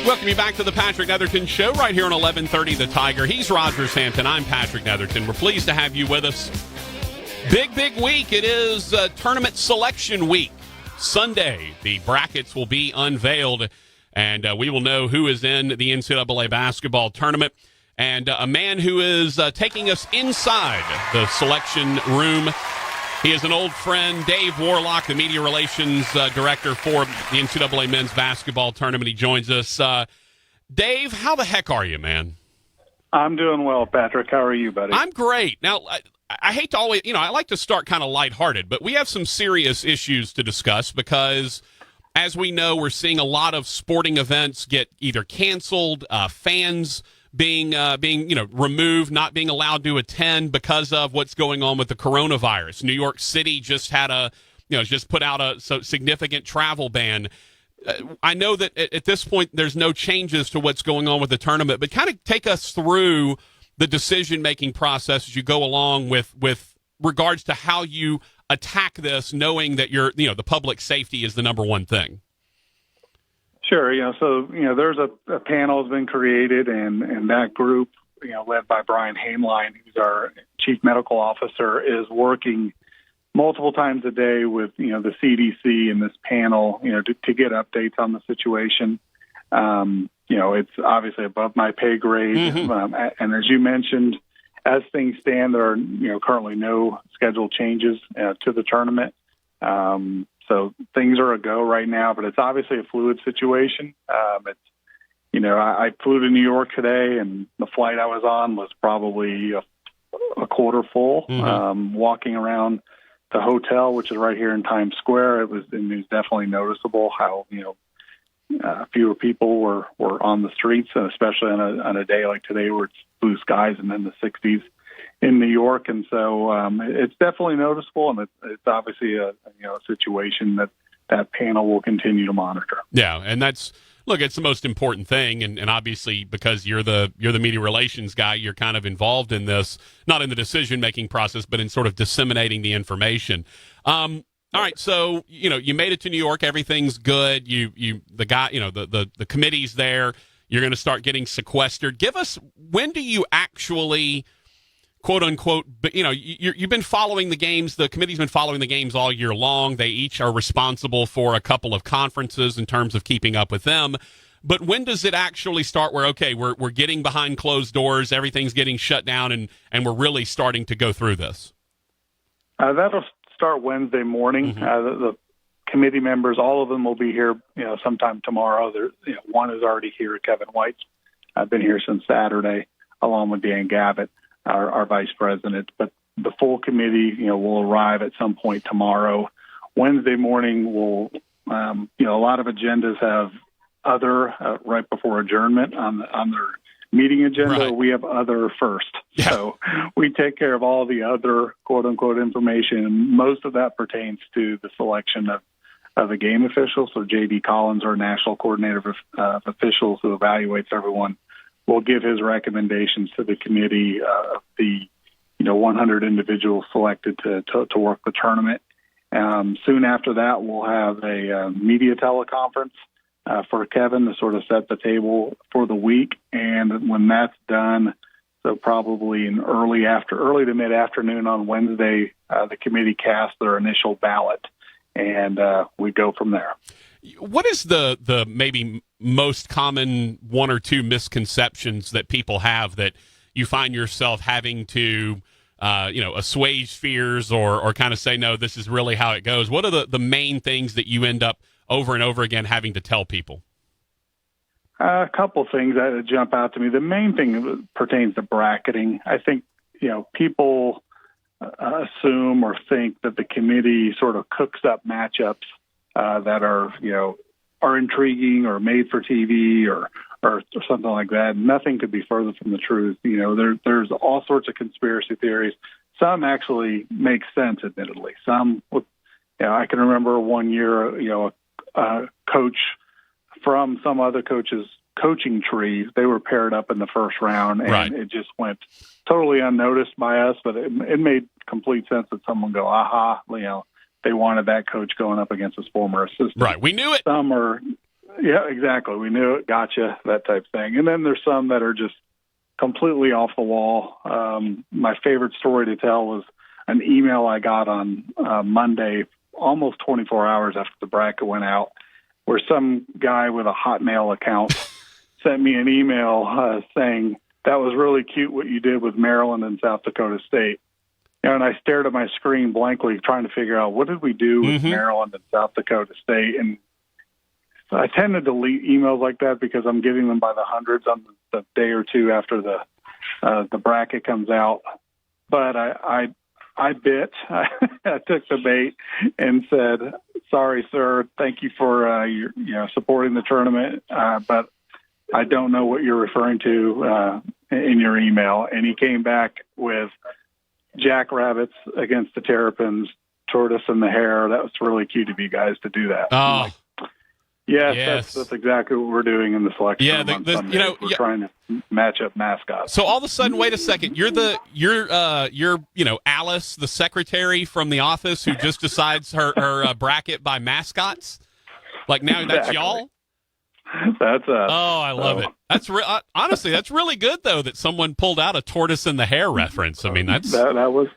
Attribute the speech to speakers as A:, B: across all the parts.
A: Welcome you back to the Patrick Netherton Show right here on 1130 The Tiger. He's Roger Sampton. I'm Patrick Netherton. We're pleased to have you with us. Big week. It is tournament selection week. Sunday, the brackets will be unveiled, and we will know who is in the NCAA basketball tournament. And a man who is taking us inside the selection room, he is an old friend, Dave Worlock, the media relations director for the NCAA men's basketball tournament. He joins us. Dave, how the heck are you, man?
B: I'm doing well, Patrick. How are you, buddy?
A: I'm great. Now, I hate to always, I like to start kind of lighthearted, but we have some serious issues to discuss because, as we know, we're seeing a lot of sporting events get either canceled, fans being removed, not being allowed to attend because of what's going on with the coronavirus. New York City just had just put out a significant travel ban. I know that at this point there's no changes to what's going on with the tournament, but kind of take us through the decision-making process as you go along with regards to how you attack this, knowing that the public safety is the number one thing.
B: Sure. There's a panel has been created, and that group, led by Brian Hainline, who's our chief medical officer, is working multiple times a day with, the CDC and this panel, to get updates on the situation. It's obviously above my pay grade. Mm-hmm. And as you mentioned, as things stand, there are, currently no scheduled changes to the tournament. So things are a go right now, but it's obviously a fluid situation. I flew to New York today, and the flight I was on was probably a quarter full. Mm-hmm. Walking around the hotel, which is right here in Times Square, it was definitely noticeable how fewer people were on the streets, and especially on a day like today where it's blue skies and in the 60s in New York. And so it's definitely noticeable, and it's obviously a situation that panel will continue to monitor.
A: Yeah, and it's the most important thing, and obviously because you're the media relations guy, you're kind of involved in this, not in the decision-making process, but in sort of disseminating the information. All right, so you made it to New York, everything's good. The committee's there. You're going to start getting sequestered. Give us, when do you actually, quote unquote, you've been following the games. The committee's been following the games all year long. They each are responsible for a couple of conferences in terms of keeping up with them. But when does it actually start where, okay, we're getting behind closed doors, everything's getting shut down, and we're really starting to go through this?
B: That'll start Wednesday morning. Mm-hmm. The committee members, all of them will be here, sometime tomorrow. One is already here, Kevin White. I've been here since Saturday, along with Dan Gavitt, our vice president. But the full committee, will arrive at some point tomorrow. Wednesday morning, a lot of agendas have other right before adjournment on their meeting agenda. Right. We have other first. Yeah. So we take care of all the other quote unquote information. And most of that pertains to the selection of the game officials. So J.D. Collins, our national coordinator of officials who evaluates everyone, will give his recommendations to the committee of the 100 individuals selected to work the tournament. Soon after that, we'll have a media teleconference for Kevin to sort of set the table for the week. And when that's done, so probably in early to mid-afternoon on Wednesday, the committee casts their initial ballot, and we go from there.
A: What is the maybe most common one or two misconceptions that people have that you find yourself having to assuage fears or kind of say, no, this is really how it goes? What are the main things that you end up over and over again having to tell people?
B: A couple things that jump out to me. The main thing pertains to bracketing. I think, people assume or think that the committee sort of cooks up matchups that are intriguing or made for TV or something like that. Nothing could be further from the truth. There's all sorts of conspiracy theories. Some actually make sense, admittedly. Some, I can remember one year, a coach from some other coach's coaching tree, they were paired up in the first round, and right. It just went totally unnoticed by us, but it made complete sense that someone go, aha, they wanted that coach going up against his former assistant.
A: Right, we knew it.
B: Some are Yeah, exactly. We knew it, gotcha, that type thing. And then there's some that are just completely off the wall. My favorite story to tell was an email I got on Monday, almost 24 hours after the bracket went out, where some guy with a Hotmail account sent me an email saying, "That was really cute what you did with Maryland and South Dakota State." And I stared at my screen blankly, trying to figure out, what did we do with Maryland and South Dakota State? And I tend to delete emails like that because I'm getting them by the hundreds on the day or two after the bracket comes out. But I bit. I took the bait and said, "Sorry, sir. Thank you for your supporting the tournament, but I don't know what you're referring to in your email." And he came back with jackrabbits against the terrapins, tortoise and the hare. That was really cute of you guys to do that.
A: Oh,
B: yes. That's exactly what we're doing in the selection.
A: Yeah,
B: room on Sunday. We're trying to match up mascots.
A: So all of a sudden, wait a second, you're Alice, the secretary from The Office, who just decides her bracket by mascots. Like now, that's y'all.
B: That's us.
A: Oh, I love it. That's honestly, that's really good though that someone pulled out a tortoise and the hare reference. I mean, that
B: was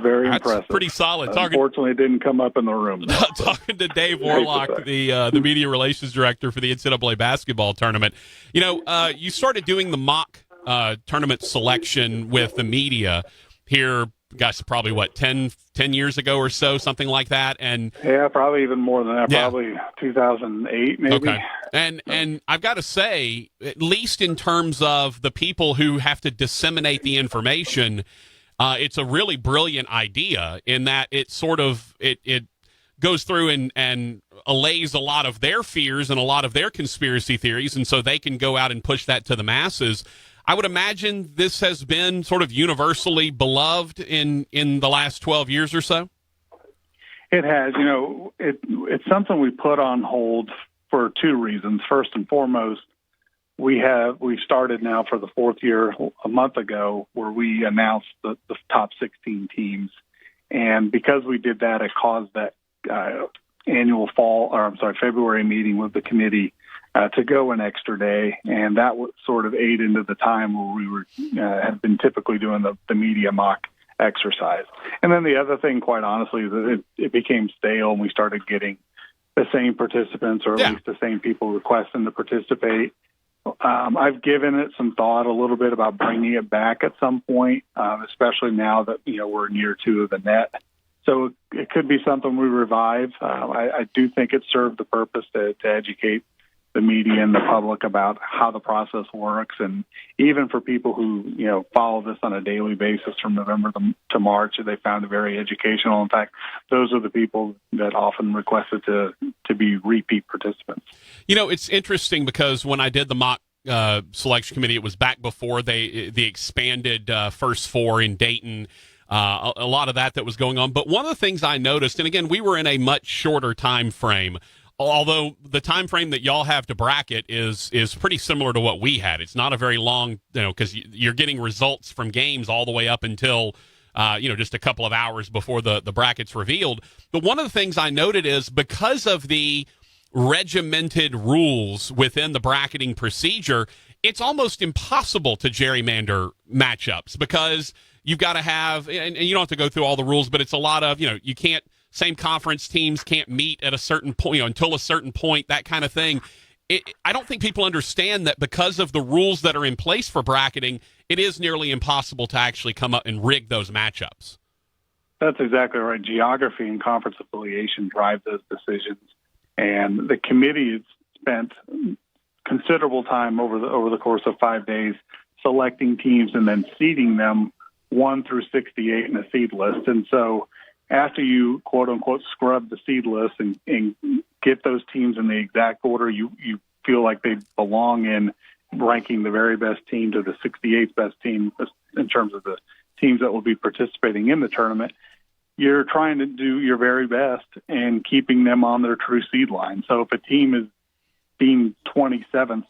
B: very impressive.
A: Pretty solid.
B: Unfortunately, it didn't come up in the room.
A: Talking to Dave Worlock, the media relations director for the NCAA basketball tournament. You started doing the mock tournament selection with the media here. Gosh, probably 10 years ago or so, something like that. And
B: yeah, probably even more than that. Yeah. Probably 2008, maybe.
A: Okay. And I've got to say, at least in terms of the people who have to disseminate the information, it's a really brilliant idea in that it sort of it goes through and allays a lot of their fears and a lot of their conspiracy theories, and so they can go out and push that to the masses. I would imagine this has been sort of universally beloved in the last 12 years or so.
B: It has. It's something we put on hold for two reasons. First and foremost, we've started now for the fourth year a month ago where we announced the top 16 teams. And because we did that, it caused that annual February meeting with the committee to go an extra day, and that would sort of ate into the time where we had been typically doing the media mock exercise. And then the other thing, quite honestly, is that it became stale, and we started getting the same participants, or at least the same people requesting to participate. I've given it some thought a little bit about bringing it back at some point, especially now that we're in year 2 of the net. So it could be something we revive. I do think it served the purpose to educate the media and the public about how the process works, and even for people who follow this on a daily basis from November to March, they found it very educational. In fact, those are the people that often requested to be repeat participants.
A: It's interesting because when I did the mock selection committee, it was back before the expanded first 4 in Dayton. A lot of that was going on, but one of the things I noticed, and again, we were in a much shorter time frame. Although the time frame that y'all have to bracket is pretty similar to what we had. It's not a very long, because you're getting results from games all the way up until, just a couple of hours before the bracket's revealed. But one of the things I noted is because of the regimented rules within the bracketing procedure, it's almost impossible to gerrymander matchups because you've got to have, and you don't have to go through all the rules, but it's a lot of, you can't, same conference teams can't meet at a certain point, until a certain point, that kind of thing. I don't think people understand that because of the rules that are in place for bracketing, it is nearly impossible to actually come up and rig those matchups.
B: That's exactly right. Geography and conference affiliation drive those decisions, and the committee has spent considerable time over the course of 5 days selecting teams and then seeding them 1 through 68 in a seed list. And so after you, quote unquote, scrub the seed list and get those teams in the exact order you feel like they belong in, ranking the very best team to the 68th best team in terms of the teams that will be participating in the tournament, you're trying to do your very best and keeping them on their true seed line. So if a team is being 27th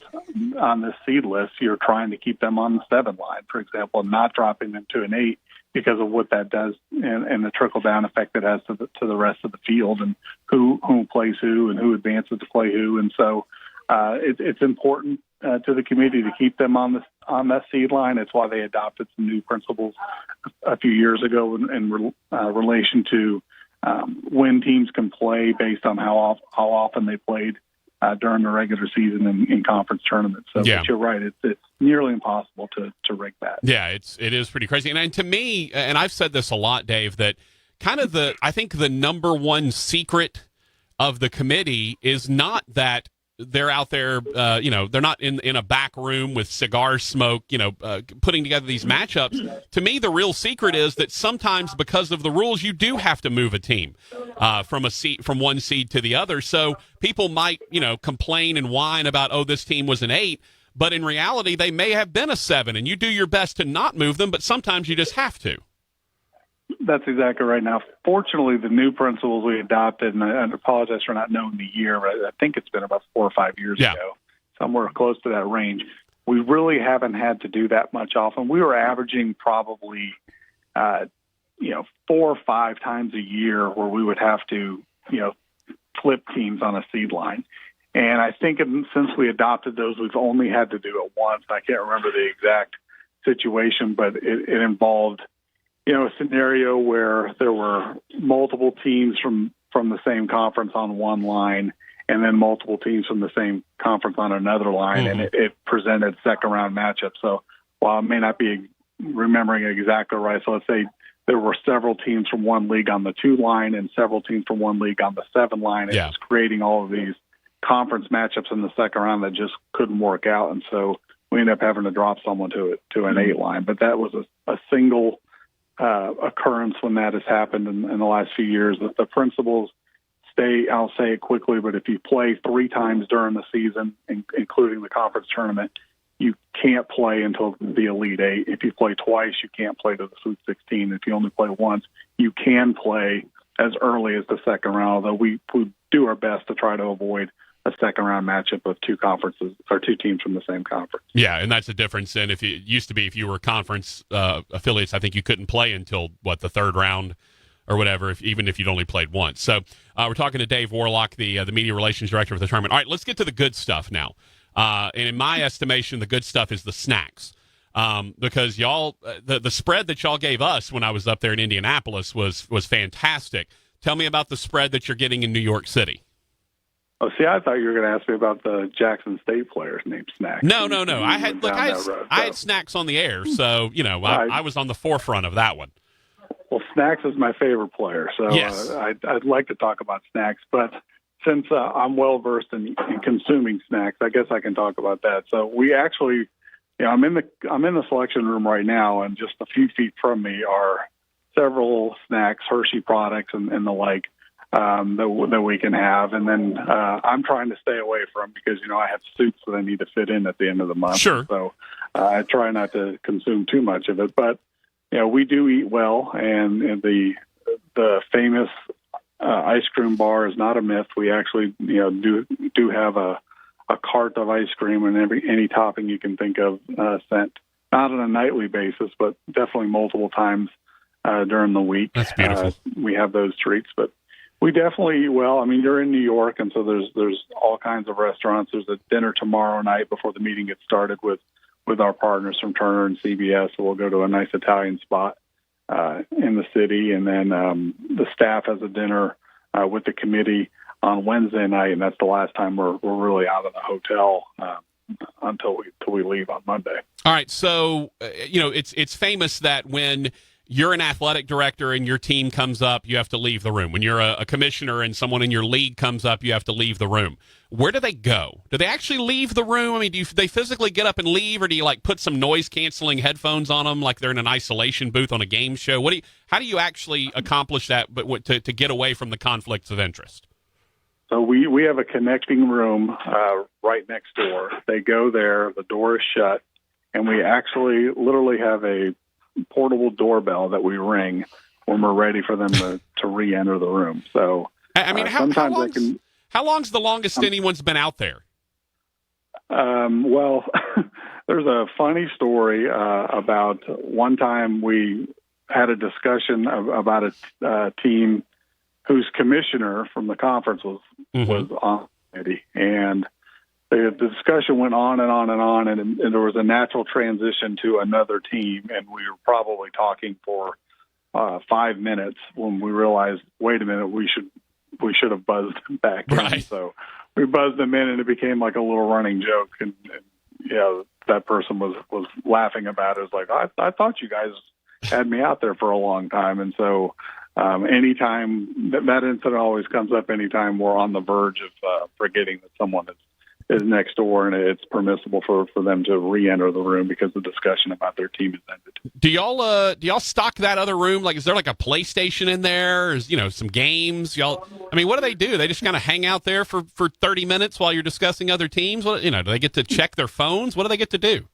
B: on this seed list, you're trying to keep them on the 7 line, for example, and not dropping them to an 8 because of what that does and the trickle-down effect it has to the rest of the field and who plays who and who advances to play who. And so it's important to the committee to keep them on that seed line. It's why they adopted some new principles a few years ago in relation to when teams can play based on how often they played during the regular season and in conference tournaments. So
A: yeah.
B: But you're right; it's nearly impossible to rig that.
A: Yeah, it is pretty crazy. And to me, and I've said this a lot, Dave, that kind of I think the number one secret of the committee is not that they're out there, they're not in a back room with cigar smoke, putting together these matchups. To me, the real secret is that sometimes because of the rules, you do have to move a team from one seed to the other. So people might, complain and whine about, oh, this team was an 8, but in reality, they may have been a 7, and you do your best to not move them, but sometimes you just have to.
B: That's exactly right. Now, fortunately, the new principles we adopted, and I apologize for not knowing the year, but I think it's been about 4 or 5 years ago, somewhere close to that range. We really haven't had to do that much often. We were averaging probably, 4 or 5 times a year where we would have to, flip teams on a seed line. And I think since we adopted those, we've only had to do it once. I can't remember the exact situation, but it involved a scenario where there were multiple teams from the same conference on one line and then multiple teams from the same conference on another line, and it presented second-round matchups. So while I may not be remembering it exactly right, so let's say there were several teams from one league on the 2 line and several teams from one league on the 7 line. It was creating all of these conference matchups in the second round that just couldn't work out, and so we ended up having to drop someone to an 8 line. But that was a single occurrence when that has happened in the last few years. That the principles stay, I'll say it quickly, but if you play 3 times during the season, including the conference tournament, you can't play until the Elite 8. If you play twice, you can't play to the Sweet 16. If you only play once, you can play as early as the second round, although we do our best to try to avoid a second-round matchup of 2 conferences or 2 teams from the same conference.
A: Yeah, and that's the difference. And if it used to be, if you were conference affiliates, I think you couldn't play until the 3rd round or whatever, even if you'd only played once. So we're talking to Dave Worlock, the media relations director of the tournament. All right, let's get to the good stuff now. And in my estimation, the good stuff is the snacks. Because y'all, the spread that y'all gave us when I was up there in Indianapolis was fantastic. Tell me about the spread that you're getting in New York City.
B: Oh, see, I thought you were going to ask me about the Jackson State players named Snacks.
A: No. I had Snacks on the air, so I was on the forefront of that one.
B: Well, Snacks is my favorite player, so
A: yes.
B: I'd like to talk about Snacks, but since I'm well versed in consuming snacks, I guess I can talk about that. So we actually, I'm in the selection room right now, and just a few feet from me are several snacks, Hershey products, and the like. That we can have, and then I'm trying to stay away from because I have suits that I need to fit in at the end of the month.
A: Sure.
B: So I try not to consume too much of it, but we do eat well, and the famous ice cream bar is not a myth. We actually do have a cart of ice cream and any topping you can think of sent, not on a nightly basis, but definitely multiple times during the week.
A: That's beautiful.
B: We have those treats, but we definitely eat well. I mean, you're in New York, and so there's all kinds of restaurants. There's a dinner tomorrow night before the meeting gets started with our partners from Turner and CBS. So we'll go to a nice Italian spot in the city, and then the staff has a dinner with the committee on Wednesday night, and that's the last time we're really out of the hotel until we leave on Monday.
A: All right, so it's famous that when you're an athletic director and your team comes up, you have to leave the room. When you're a commissioner and someone in your league comes up, you have to leave the room. Where do they go? Do they actually leave the room? I mean, do they physically get up and leave, or do you put some noise-canceling headphones on them like they're in an isolation booth on a game show? How do you actually accomplish that to get away from the conflicts of interest?
B: So we have a connecting room right next door. They go there, the door is shut, and we actually literally have a portable doorbell that we ring when we're ready for them to re-enter the room. So
A: I mean, how long's the longest anyone's been out there?
B: Well, there's a funny story about one time we had a discussion about a team whose commissioner from the conference was on the committee, and the discussion went on and on and on, and there was a natural transition to another team, and we were probably talking for 5 minutes when we realized, wait a minute, we should have buzzed them back in. So we buzzed them in, and it became like a little running joke, and that person was laughing about it. It was like, I thought you guys had me out there for a long time. And so anytime that incident always comes up, anytime we're on the verge of forgetting that someone is next door, and it's permissible for them to re-enter the room because the discussion about their team is ended.
A: Do y'all stock that other room? Like, is there like a PlayStation in there? Is, some games? I mean, what do? They just kind of hang out there for 30 minutes while you're discussing other teams? What, do they get to check their phones? What do they get to do?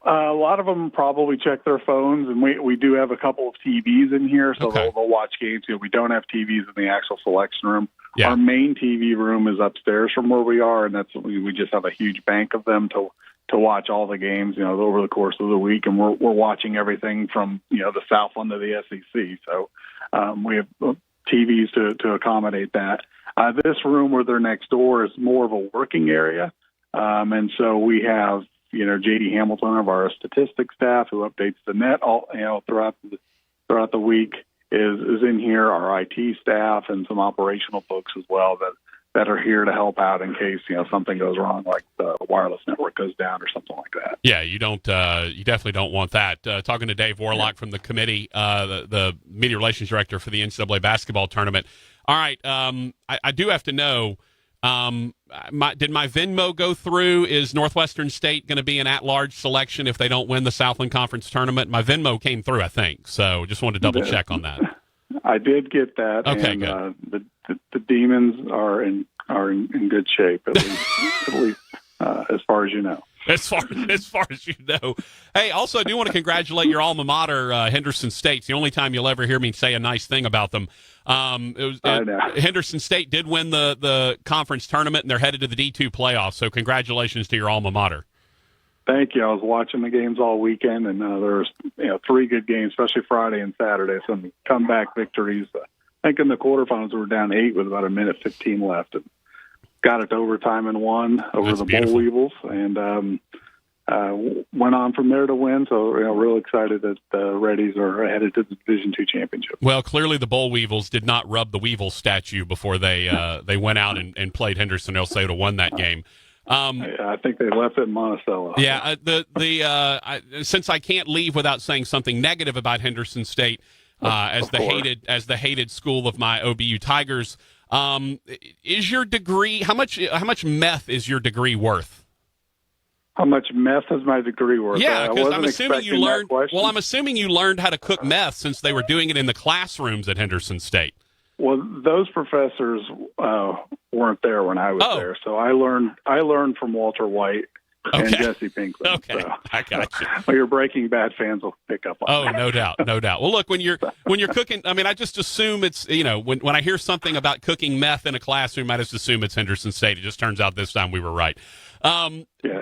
B: A lot of them probably check their phones, and we do have a couple of TVs in here, so they'll watch games. We don't have TVs in the actual selection room. Yeah. Our main TV room is upstairs from where we are, and we just have a huge bank of them to watch all the games, over the course of the week, and we're watching everything from the Southland to the SEC. So we have TVs to accommodate that. This room where they're next door is more of a working area, and so we have J.D. Hamilton of our statistics staff who updates the net all throughout the week is in here. Our IT staff and some operational folks as well that are here to help out in case something goes wrong, like the wireless network goes down or something like that.
A: Yeah, you definitely don't want that. Talking to Dave Worlock from the committee, the media relations director for the NCAA basketball tournament. All right, I do have to know. Did my Venmo go through? Is Northwestern State going to be an at-large selection if they don't win the Southland Conference tournament? My Venmo came through, I think. So just wanted to double-check on that.
B: I did get that.
A: Okay,
B: and,
A: good.
B: The Demons are in good shape, at least as far as you know.
A: As far as you know. Hey, also, I do want to congratulate your alma mater, Henderson State. It's the only time you'll ever hear me say a nice thing about them. Henderson State did win the conference tournament, and they're headed to the D2 playoffs. So congratulations to your alma mater.
B: Thank you. I was watching the games all weekend, and there was 3 good games, especially Friday and Saturday. Some comeback victories. I think in the quarterfinals we were down 8 with about 1:15 left, and got it to overtime and won over the Boll Weevils, and went on from there to win. So, real excited that the Reddies are headed to the Division II championship.
A: Well, clearly the Boll Weevils did not rub the Weevil statue before they went out and played Henderson. They'll say to won that game.
B: I think they left it in Monticello.
A: Yeah. Since I can't leave without saying something negative about Henderson State, as the hated school of my OBU Tigers. Is your degree how much meth is your degree worth?
B: How much meth is my degree worth?
A: Yeah, because I'm assuming you learned. Well, I'm assuming you learned how to cook meth since they were doing it in the classrooms at Henderson State.
B: Well, those professors weren't there when I was there, so I learned from Walter White and Jesse Pinkman.
A: Okay, so, I got you.
B: Well, your Breaking Bad fans will pick up on that.
A: No doubt, no doubt. Well, look, when you're cooking, I mean, I just assume it's when I hear something about cooking meth in a classroom, I just assume it's Henderson State. It just turns out this time we were right.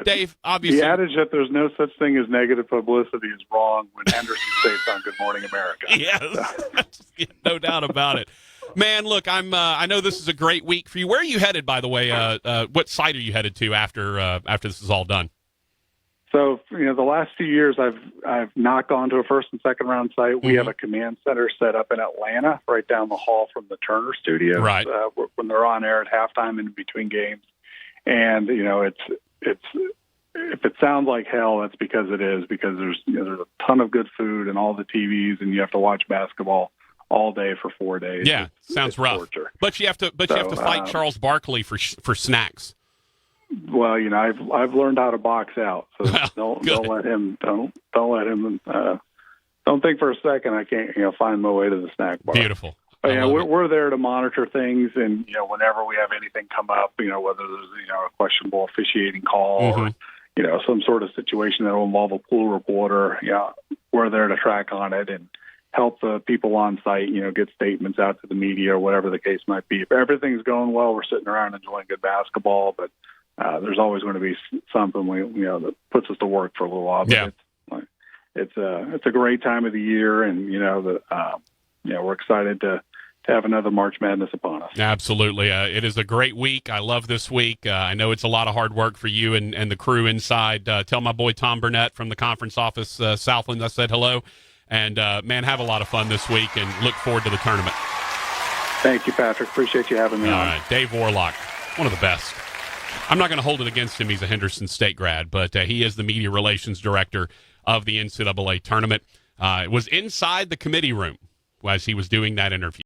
A: Dave, obviously,
B: the adage that there's no such thing as negative publicity is wrong when Henderson State's on Good Morning America.
A: Yes, no doubt about it. Man, look, I know this is a great week for you. Where are you headed, by the way? What site are you headed to after this is all done?
B: So, the last few years, I've not gone to a first and second round site. Mm-hmm. We have a command center set up in Atlanta, right down the hall from the Turner Studios.
A: Right.
B: When they're on air at halftime and in between games, and it's if it sounds like hell, that's because it is. Because there's a ton of good food and all the TVs, and you have to watch basketball all day for 4 days.
A: Yeah, sounds rough. Torture. But you have to fight Charles Barkley for snacks.
B: Well, I've learned how to box out, so don't let him don't think for a second I can't find my way to the snack bar.
A: Beautiful.
B: But, we're there to monitor things, and whenever we have anything come up, whether there's a questionable officiating call mm-hmm. or some sort of situation that will involve a pool reporter, we're there to track on it and help the people on site, get statements out to the media or whatever the case might be. If everything's going well, we're sitting around enjoying good basketball, but there's always going to be something that puts us to work for a little while. But it's a great time of the year, and we're excited to to have another March Madness upon us.
A: Absolutely. It is a great week. I love this week. I know it's a lot of hard work for you and the crew inside. Tell my boy Tom Burnett from the conference office, Southland, I said hello. And, man, have a lot of fun this week and look forward to the tournament.
B: Thank you, Patrick. Appreciate you having me on.
A: All right. Dave Worlock, one of the best. I'm not going to hold it against him. He's a Henderson State grad, but he is the media relations director of the NCAA tournament. It was inside the committee room as he was doing that interview.